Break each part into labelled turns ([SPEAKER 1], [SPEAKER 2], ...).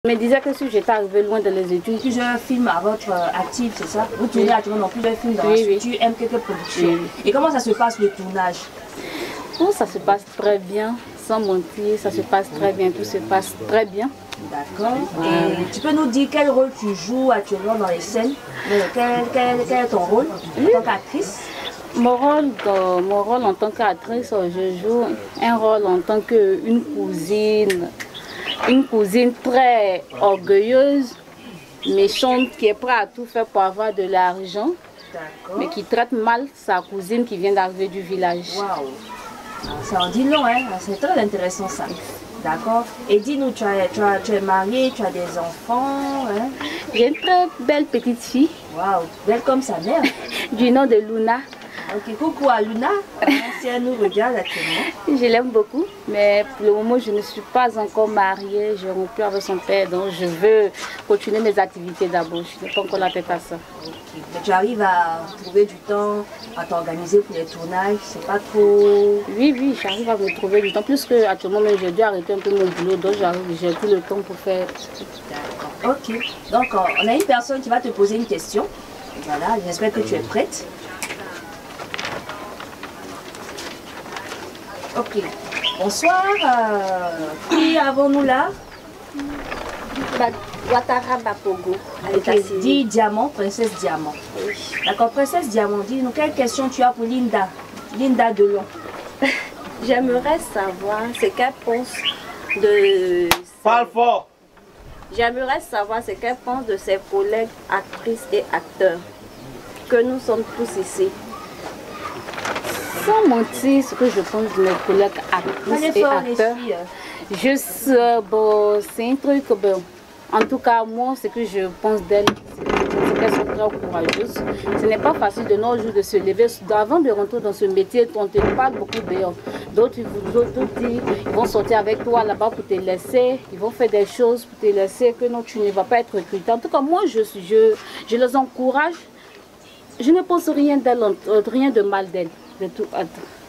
[SPEAKER 1] Je me disais que si j'étais arrivée loin dans les études.
[SPEAKER 2] Plusieurs films à votre actif, c'est ça? Vous tournez actuellement dans plusieurs films dans la structure MKK Productions. Et comment ça se passe le tournage?
[SPEAKER 1] Oh, ça se passe très bien, sans mentir, ça se passe très bien, tout se passe très bien.
[SPEAKER 2] D'accord. Et tu peux nous dire quel rôle tu joues actuellement dans les scènes? Quel est ton rôle en tant qu'actrice?
[SPEAKER 1] Mon rôle en tant qu'actrice, je joue un rôle en tant qu'une cousine. Une cousine très orgueilleuse, méchante, qui est prête à tout faire pour avoir de l'argent, mais qui traite mal sa cousine qui vient d'arriver du village.
[SPEAKER 2] Waouh! Ça en dit long, hein? C'est très intéressant ça. D'accord. Et dis-nous, tu es mariée, tu as des enfants, hein?
[SPEAKER 1] J'ai une très belle petite fille.
[SPEAKER 2] Waouh! Belle comme sa mère.
[SPEAKER 1] Du nom de Luna.
[SPEAKER 2] Ok, coucou à Luna, si elle nous regarde actuellement.
[SPEAKER 1] Je l'aime beaucoup, mais pour le moment je ne suis pas encore mariée, j'ai rompu avec son père, donc je veux continuer mes activités d'abord, je n'ai pas encore la tête à ça.
[SPEAKER 2] Okay. Mais tu arrives à trouver du temps, à t'organiser pour les tournages, c'est pas trop...
[SPEAKER 1] Oui, j'arrive à me trouver du temps, plus que actuellement j'ai dû arrêter un peu mon boulot, donc j'ai plus le temps pour faire...
[SPEAKER 2] D'accord, ok. Donc on a une personne qui va te poser une question, voilà, j'espère que tu es prête. Ok. Bonsoir. Qui avons-nous là?
[SPEAKER 1] Ouattara Bapogo.
[SPEAKER 2] Okay. Dis Diamant, Princesse Diamant. Oui. D'accord, Princesse Diamant, dis-nous quelle question tu as pour Linda? Linda Delon.
[SPEAKER 3] J'aimerais savoir ce qu'elle pense de...
[SPEAKER 4] Parle fort!
[SPEAKER 3] J'aimerais savoir ce qu'elle pense de ses collègues actrices et acteurs. Que nous sommes tous ici.
[SPEAKER 1] Sans mentir, ce que je pense de mes collègues actrices et acteurs, c'est un truc, en tout cas moi, ce que je pense d'elles, c'est qu'elles sont très courageuses. Ce n'est pas facile de nos jours de se lever, avant de rentrer dans ce métier, on te parle beaucoup dehors. D'autres ils vont sortir avec toi là-bas pour te laisser, ils vont faire des choses pour te laisser que non, tu ne vas pas être recruté. En tout cas, moi, je les encourage. Je ne pense rien d'elles, rien de mal d'elles.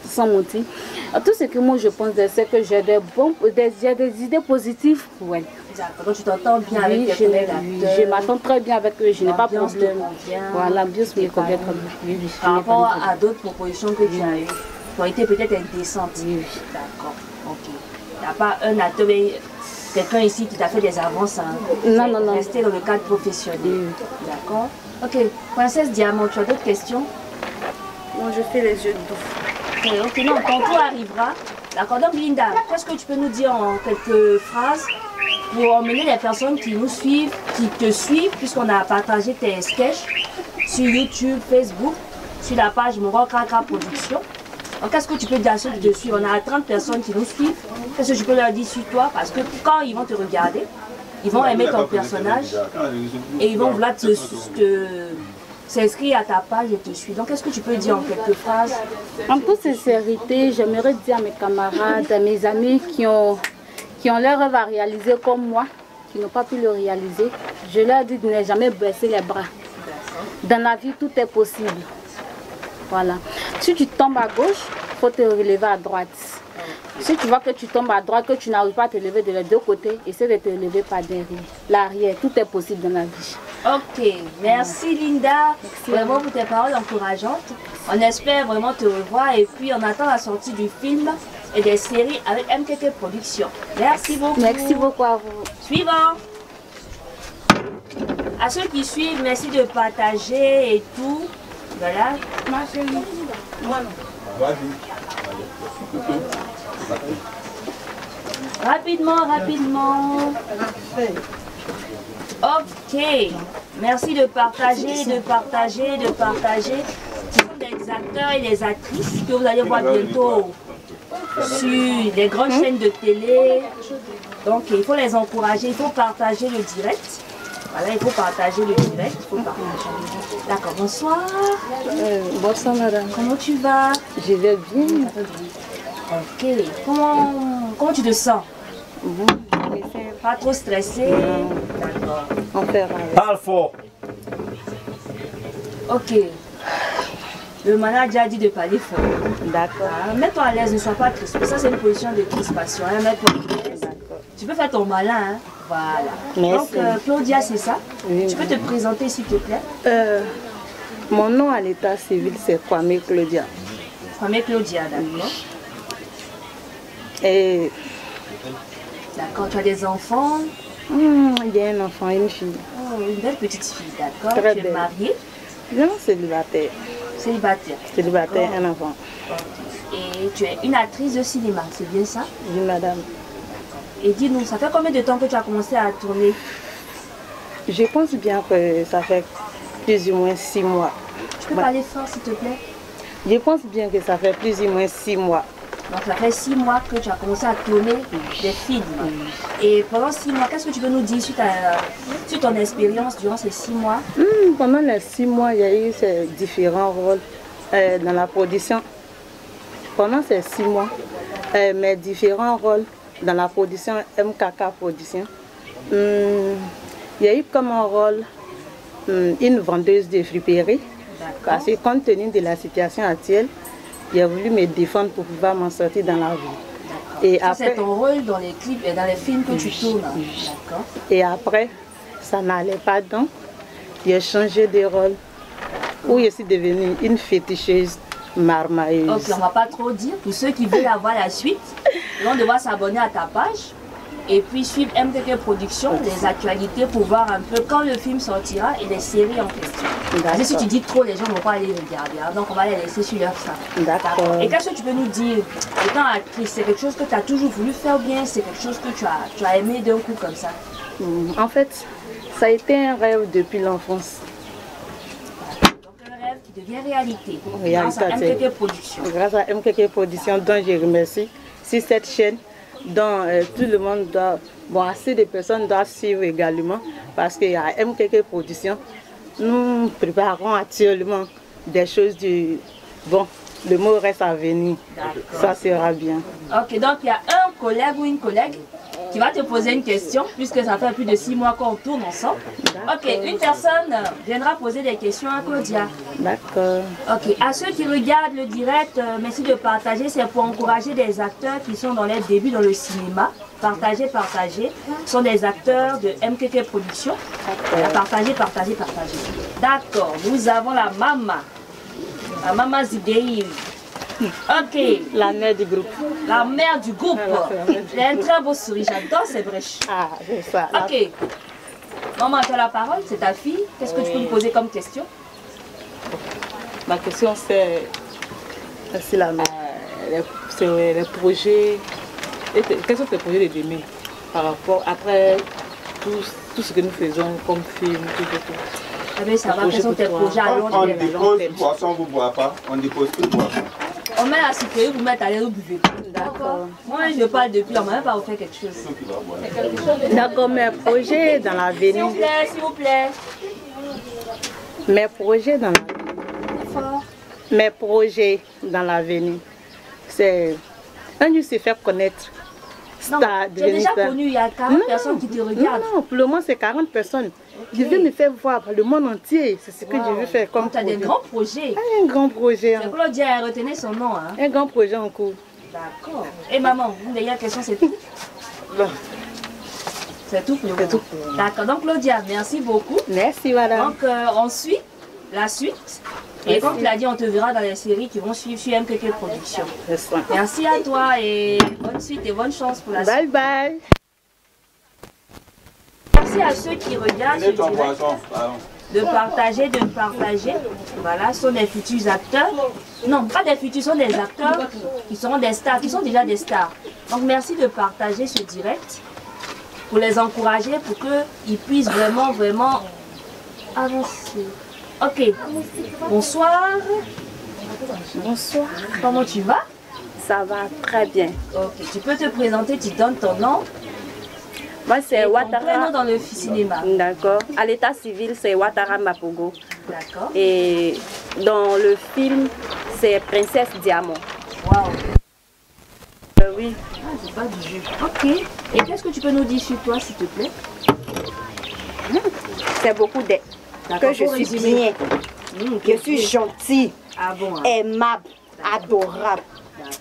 [SPEAKER 1] Sans mentir. Tout ce que moi je pense, c'est que j'ai des idées positives pour elle.
[SPEAKER 2] D'accord, donc tu t'entends bien avec tes collègues acteurs.
[SPEAKER 1] Je m'attends très bien avec eux, je n'ai pas de problème. Voilà, l'ambiance me convient très bien.
[SPEAKER 2] Par rapport à d'autres propositions que tu as eues, qui ont été peut-être indécentes.
[SPEAKER 1] Oui.
[SPEAKER 2] D'accord, ok. Il n'y a pas un acteur, quelqu'un ici qui t'a fait des avances. Hein.
[SPEAKER 1] Non.
[SPEAKER 2] Rester dans le cadre professionnel.
[SPEAKER 1] Oui.
[SPEAKER 2] D'accord. Ok, Princesse Diamant, tu as d'autres questions?
[SPEAKER 3] Moi, je fais les yeux doux.
[SPEAKER 2] Ok, non, ton tour arrivera. D'accord, donc Linda, qu'est-ce que tu peux nous dire en quelques phrases pour emmener les personnes qui nous suivent, qui te suivent, puisqu'on a partagé tes sketchs sur YouTube, Facebook, sur la page Moro Kaka Production. Donc, qu'est-ce que tu peux dire à ceux qui te suivent? On a 30 personnes qui nous suivent. Qu'est-ce que je peux leur dire sur toi? Parce que quand ils vont te regarder, ils vont aimer ton personnage et ils vont vouloir s'inscrire à ta page et te suivre. Donc, qu'est-ce que tu peux dire en quelques phrases?
[SPEAKER 1] En toute sincérité, j'aimerais dire à mes camarades, à mes amis qui ont leur rêve à réaliser comme moi, qui n'ont pas pu le réaliser, je leur dis de ne jamais baisser les bras. Dans la vie, tout est possible. Voilà. Si tu tombes à gauche, il faut te relever à droite. Si tu vois que tu tombes à droite, que tu n'arrives pas à te lever de les deux côtés, essaie de te lever par derrière. L'arrière, tout est possible dans la vie.
[SPEAKER 2] Ok, merci Linda. Merci vraiment pour tes paroles encourageantes. On espère vraiment te revoir et puis on attend la sortie du film et des séries avec MKK Productions. Merci beaucoup.
[SPEAKER 1] Merci beaucoup à vous.
[SPEAKER 2] Suivant. À ceux qui suivent, merci de partager et tout. Voilà.
[SPEAKER 3] Ma chérie. Moi non.
[SPEAKER 2] Rapidement. Ok. Merci de partager. Ce sont des acteurs et des actrices que vous allez voir bientôt sur les grandes chaînes de télé. Donc il faut les encourager, il faut partager le direct. Voilà, il faut partager le direct. D'accord, bonsoir.
[SPEAKER 1] Bonsoir madame.
[SPEAKER 2] Comment tu vas?
[SPEAKER 1] Je vais bien.
[SPEAKER 2] Ok. Comment tu te sens? Pas trop stressé? D'accord.
[SPEAKER 4] Parle fort!
[SPEAKER 2] Ok. Le manager a dit de parler fort.
[SPEAKER 1] D'accord.
[SPEAKER 2] Mets-toi à l'aise, ne sois pas triste. Ça, c'est une position de crispation. Mets-toi à l'aise. Tu peux faire ton malin. Hein. Voilà.
[SPEAKER 4] Merci.
[SPEAKER 2] Donc, Claudia, c'est ça?
[SPEAKER 4] Oui.
[SPEAKER 2] Tu peux te présenter, s'il te plaît?
[SPEAKER 4] Mon nom à l'état civil, c'est Kwame Claudia.
[SPEAKER 2] Kwame Claudia, d'accord.
[SPEAKER 4] Et
[SPEAKER 2] D'accord, tu as des enfants?
[SPEAKER 4] il y a un enfant et une fille.
[SPEAKER 2] Oh, une belle petite fille, d'accord.
[SPEAKER 4] Très
[SPEAKER 2] Tu es
[SPEAKER 4] belle.
[SPEAKER 2] mariée?
[SPEAKER 4] Non, célibataire.
[SPEAKER 2] Célibataire.
[SPEAKER 4] Célibataire,
[SPEAKER 2] D'accord.
[SPEAKER 4] un enfant.
[SPEAKER 2] Et tu es une actrice de cinéma, c'est bien ça?
[SPEAKER 4] Oui, madame.
[SPEAKER 2] Et dis-nous, ça fait combien de temps que tu as commencé à tourner?
[SPEAKER 4] Je pense bien que ça fait plus ou moins 6 mois.
[SPEAKER 2] Tu peux parler fort, s'il te plaît?
[SPEAKER 4] Je pense bien que ça fait plus ou moins 6 mois.
[SPEAKER 2] Donc ça fait 6 mois que tu as commencé à tourner des films. Et pendant 6 mois, qu'est-ce que tu peux nous dire sur ton expérience durant ces 6 mois?
[SPEAKER 4] Pendant les 6 mois, il y a eu ces différents rôles dans la production. Pendant ces 6 mois, mes différents rôles dans la production MKK Production, il y a eu comme un rôle une vendeuse de friperie. Parce que compte tenu de la situation actuelle, j'ai voulu me défendre pour pouvoir m'en sortir dans la vie. Et
[SPEAKER 2] Ça,
[SPEAKER 4] après,
[SPEAKER 2] c'est ton rôle dans les clips et dans les films que tu tournes. D'accord.
[SPEAKER 4] et après, ça n'allait pas donc. J'ai changé de rôle où je suis devenue une féticheuse marmailleuse.
[SPEAKER 2] Ok, on ne va pas trop dire. Pour ceux qui veulent avoir la suite, ils vont devoir s'abonner à ta page et puis suivre MKK Productions, les actualités pour voir un peu quand le film sortira et les séries en question. Parce que si tu dis trop, les gens ne vont pas aller regarder. Hein. Donc on va les laisser sur leur fin.
[SPEAKER 4] D'accord.
[SPEAKER 2] Et qu'est-ce que tu peux nous dire? Étant actrice, c'est quelque chose que tu as toujours voulu faire bien? C'est quelque chose que tu as aimé d'un coup comme ça?
[SPEAKER 4] En fait, ça a été un rêve depuis l'enfance.
[SPEAKER 2] Donc un rêve qui devient réalité. Grâce à MKK Productions.
[SPEAKER 4] Grâce à MKK Productions, dont je remercie, sur cette chaîne, dont tout le monde doit, assez de personnes doivent suivre également, parce qu'il y a MKK Productions. Nous préparons actuellement des choses du... Bon, le mot reste à venir. Ça sera bien.
[SPEAKER 2] Ok, donc il y a un collègue ou une collègue qui va te poser une question, puisque ça fait plus de 6 mois qu'on tourne ensemble. Ok, une personne viendra poser des questions à Claudia.
[SPEAKER 4] D'accord.
[SPEAKER 2] Ok, à ceux qui regardent le direct, merci de partager. C'est pour encourager des acteurs qui sont dans les débuts dans le cinéma. Partagez, partagez. Ce sont des acteurs de MKK Productions. Partagez, partagez, partagez. D'accord, nous avons la maman. La maman Zidéi. Ok.
[SPEAKER 4] La mère du groupe.
[SPEAKER 2] La mère du groupe. Elle a un très beau sourire, j'adore ses brèches.
[SPEAKER 4] Ah, c'est ça.
[SPEAKER 2] Ok. Maman, tu as la parole, c'est ta fille. Qu'est-ce que tu peux lui poser comme question?
[SPEAKER 5] Ma question c'est
[SPEAKER 4] la mère.
[SPEAKER 5] les projets. Quels sont tes projets de demain par rapport après tout ce que nous faisons comme film, tout.
[SPEAKER 2] Ah ben ça va, quels sont tes projets à long
[SPEAKER 6] On
[SPEAKER 2] terme?
[SPEAKER 6] dépose une boisson, vous ne boivez pas. On dépose une boisson.
[SPEAKER 2] On met la sécurité, vous mettez à l'air, vous buvez. D'accord. Moi, je parle depuis, on ne va même pas vous faire quelque chose.
[SPEAKER 4] D'accord, mes projets dans l'avenir.
[SPEAKER 2] S'il vous plaît.
[SPEAKER 4] Mes projets dans l'avenir. Mes projets dans l'avenir. C'est un jour se faire connaître.
[SPEAKER 2] Non, tu es déjà connu, il y a 40 personnes qui te regardent.
[SPEAKER 4] Non, pour le moment c'est 40 personnes. Je veux me faire voir par le monde entier. C'est ce que je veux faire comme
[SPEAKER 2] projet. Tu as des grands projets.
[SPEAKER 4] Un grand projet.
[SPEAKER 2] C'est Claudia, retenez son nom. Hein.
[SPEAKER 4] Un grand projet en cours.
[SPEAKER 2] D'accord. Et maman, une dernière question, c'est tout? C'est tout pour le moment. D'accord, donc Claudia, merci beaucoup.
[SPEAKER 4] Merci madame.
[SPEAKER 2] Donc on suit la suite. Et comme tu l'as dit, on te verra dans les séries qui vont suivre sur MKK Productions. Merci à toi et bonne suite et bonne chance pour la suite.
[SPEAKER 4] Bye bye.
[SPEAKER 2] Merci à ceux qui regardent ce direct de partager. Voilà, ce sont des futurs acteurs. Non, pas des futurs, ce sont des acteurs qui seront des stars, qui sont déjà des stars. Donc merci de partager ce direct pour les encourager, pour qu'ils puissent vraiment avancer. Ok, bonsoir.
[SPEAKER 1] Bonsoir.
[SPEAKER 2] Comment tu vas?
[SPEAKER 1] Ça va très bien.
[SPEAKER 2] Ok, tu peux te présenter, tu donnes ton nom.
[SPEAKER 1] Moi c'est
[SPEAKER 2] Ton
[SPEAKER 1] Ouattara.
[SPEAKER 2] prénom dans le cinéma.
[SPEAKER 1] D'accord. À l'état civil c'est Ouattara Mapogo.
[SPEAKER 2] D'accord.
[SPEAKER 1] Et dans le film c'est Princesse Diamant.
[SPEAKER 2] Waouh.
[SPEAKER 1] Oui.
[SPEAKER 2] Ah, c'est pas du jeu. Ok. Et qu'est-ce que tu peux nous dire sur toi, s'il te plaît?
[SPEAKER 7] C'est beaucoup de... Que je suis bien, je suis gentille,
[SPEAKER 2] Ah bon, hein.
[SPEAKER 7] aimable, adorable.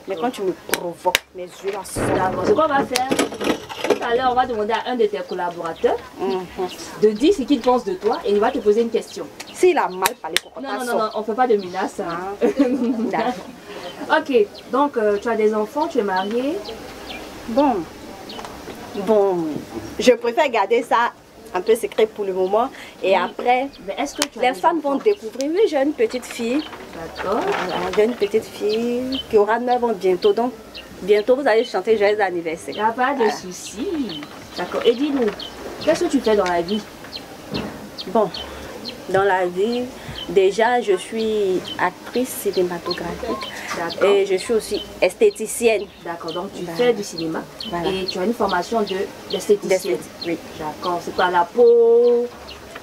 [SPEAKER 7] Mais quand tu me provoques, mes yeux là sont...
[SPEAKER 2] D'accord, c'est quoi on va faire? Tout tout à l'heure, on va demander à un de tes collaborateurs de dire ce qu'il pense de toi et il va te poser une question.
[SPEAKER 7] S'il a mal parlé, pourquoi
[SPEAKER 2] Non, non, non, on ne fait pas de menaces. Hein. Ok, donc tu as des enfants, tu es mariée.
[SPEAKER 7] Bon, je préfère garder ça un peu secret pour le moment. Et après,
[SPEAKER 2] mais est-ce que tu as
[SPEAKER 7] les
[SPEAKER 2] des
[SPEAKER 7] femmes
[SPEAKER 2] enfants?
[SPEAKER 7] vont découvrir. Oui, j'ai une petite fille.
[SPEAKER 2] D'accord.
[SPEAKER 7] J'ai une petite fille qui aura 9 ans bientôt. Donc, bientôt, vous allez chanter joyeux anniversaire.
[SPEAKER 2] Il n'y a pas de souci. D'accord. Et dis-nous, qu'est-ce que tu fais dans la vie?
[SPEAKER 7] Bon, dans la vie, déjà, je suis actrice cinématographique. Et je suis aussi esthéticienne.
[SPEAKER 2] D'accord, donc tu fais du cinéma et tu as une formation d'esthéticienne.
[SPEAKER 7] Oui.
[SPEAKER 2] D'accord, c'est pas la peau,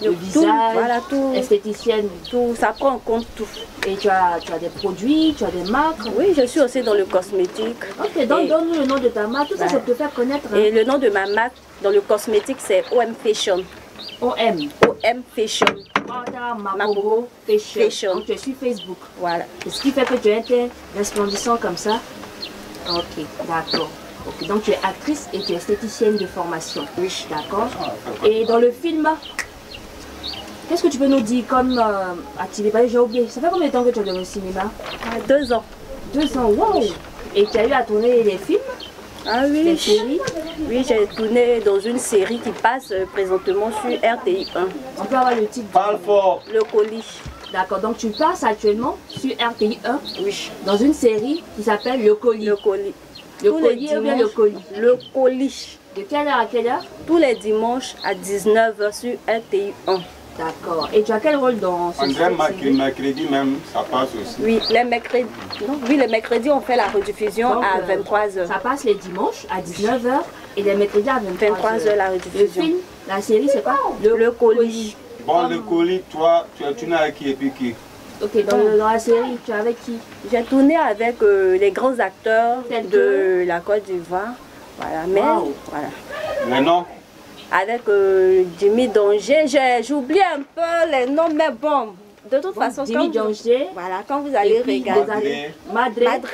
[SPEAKER 2] le visage,
[SPEAKER 7] voilà, tout.
[SPEAKER 2] esthéticienne.
[SPEAKER 7] Tout, ça prend en compte tout.
[SPEAKER 2] Et tu as des produits, tu as des marques.
[SPEAKER 7] Oui, je suis aussi dans le cosmétique.
[SPEAKER 2] Ok, donc donne-nous le nom de ta marque, tout ça, ça peut te faire connaître. Hein.
[SPEAKER 7] Et le nom de ma marque dans le cosmétique, c'est OM Fashion. OM Fashion.
[SPEAKER 2] Mabogo Fashion. Donc tu es sur Facebook.
[SPEAKER 7] Voilà.
[SPEAKER 2] Et ce qui fait que tu es resplendissant comme ça. Ok, d'accord. Ok, donc tu es actrice et tu es esthéticienne de formation.
[SPEAKER 7] Oui.
[SPEAKER 2] D'accord. Et dans le film, qu'est-ce que tu peux nous dire comme activité? J'ai oublié. Ça fait combien de temps que tu es dans le cinéma?
[SPEAKER 7] 2 ans.
[SPEAKER 2] 2 ans, wow. Et tu as eu à tourner des films?
[SPEAKER 7] Ah oui.
[SPEAKER 2] Des séries?
[SPEAKER 7] Oui, j'ai tourné dans une série qui passe présentement sur RTI 1.
[SPEAKER 2] On peut avoir le titre?
[SPEAKER 6] Parle fort.
[SPEAKER 7] Le colis.
[SPEAKER 2] D'accord, donc tu passes actuellement sur RTI 1
[SPEAKER 7] oui.
[SPEAKER 2] Dans une série qui s'appelle Le Colis.
[SPEAKER 7] Le colis.
[SPEAKER 2] Le collier ou bien le colis?
[SPEAKER 7] Le colis.
[SPEAKER 2] De quelle heure à quelle heure?
[SPEAKER 7] Tous les dimanches à 19h sur RTI 1.
[SPEAKER 2] D'accord. Et tu as quel rôle dans ce
[SPEAKER 6] André, mercredi même, ça passe aussi.
[SPEAKER 7] Oui, les mercredis. Oui, les mercredis, on fait la rediffusion
[SPEAKER 2] donc,
[SPEAKER 7] à 23h.
[SPEAKER 2] Ça passe les dimanches à 19h et les mercredis à 23h.
[SPEAKER 7] La rediffusion.
[SPEAKER 2] Le film, la série, c'est quoi?
[SPEAKER 7] Le colis.
[SPEAKER 6] Bon, le colis, toi, tu n'as avec qui et puis qui?
[SPEAKER 2] Ok, dans la série, tu es avec qui?
[SPEAKER 7] J'ai tourné avec les grands acteurs de la Côte d'Ivoire. Voilà, mais voilà.
[SPEAKER 6] Les noms?
[SPEAKER 7] Avec Jimmy Danger, j'oublie un peu les noms, mais bon, de toute façon,
[SPEAKER 2] Jimmy Danger,
[SPEAKER 7] voilà, quand vous allez regarder,
[SPEAKER 2] Madre.